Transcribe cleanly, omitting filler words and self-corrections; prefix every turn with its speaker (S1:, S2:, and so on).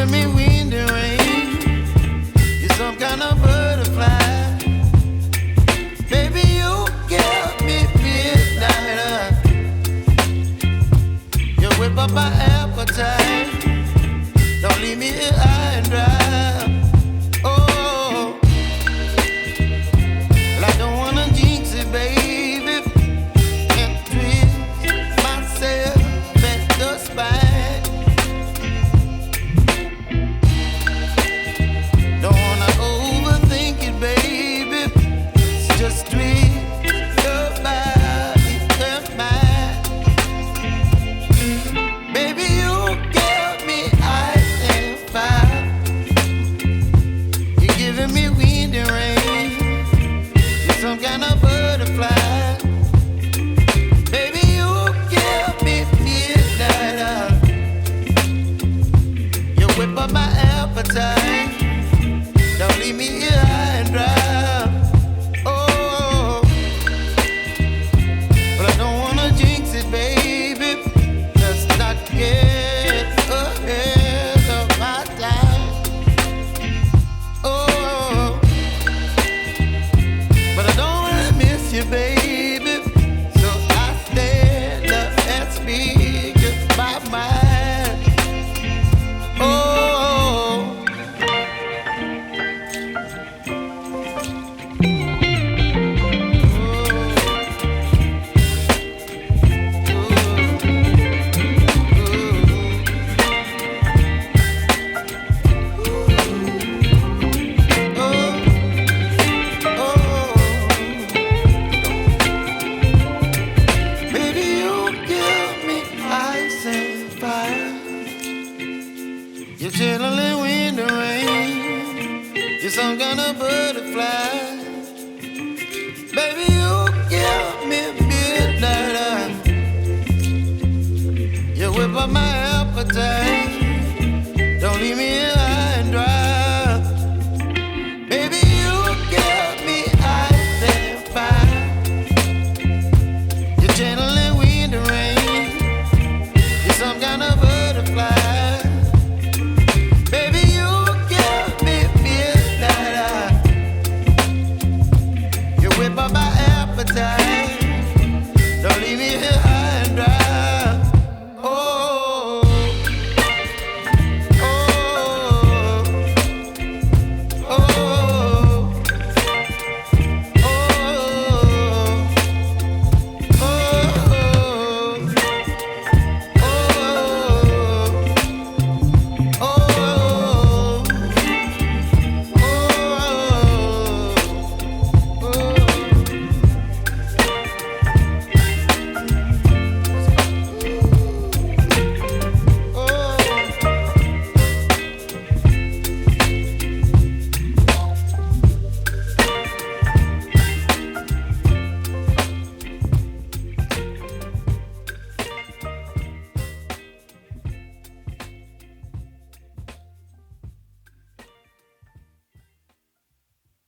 S1: giving me wind and rain. You're some kind of butterfly. Baby, you give me midnight. You whip up my appetite. Don't leave me here high and dry. Oh, well, I don't wanna jinx it, baby. Can't twist myself at the spine. Don't wanna overthink it, baby. It's just twist your body and mine. Baby, you give me ice and fire. You're giving me wind and rain. You're some kind of butterfly. Baby, you give me midnight. You whip up my appetite. Don't leave me here high and dry. Oh, but I don't wanna jinx it, baby. Let's not get ahead of my time. Oh, but I don't really miss you, baby. So I stand up and speak just my mind. Oh. Baby, you give me ice and fire. You're chilling wind and rain. You're some kind of butterfly. Baby, you give me midnight. You whip up my appetite.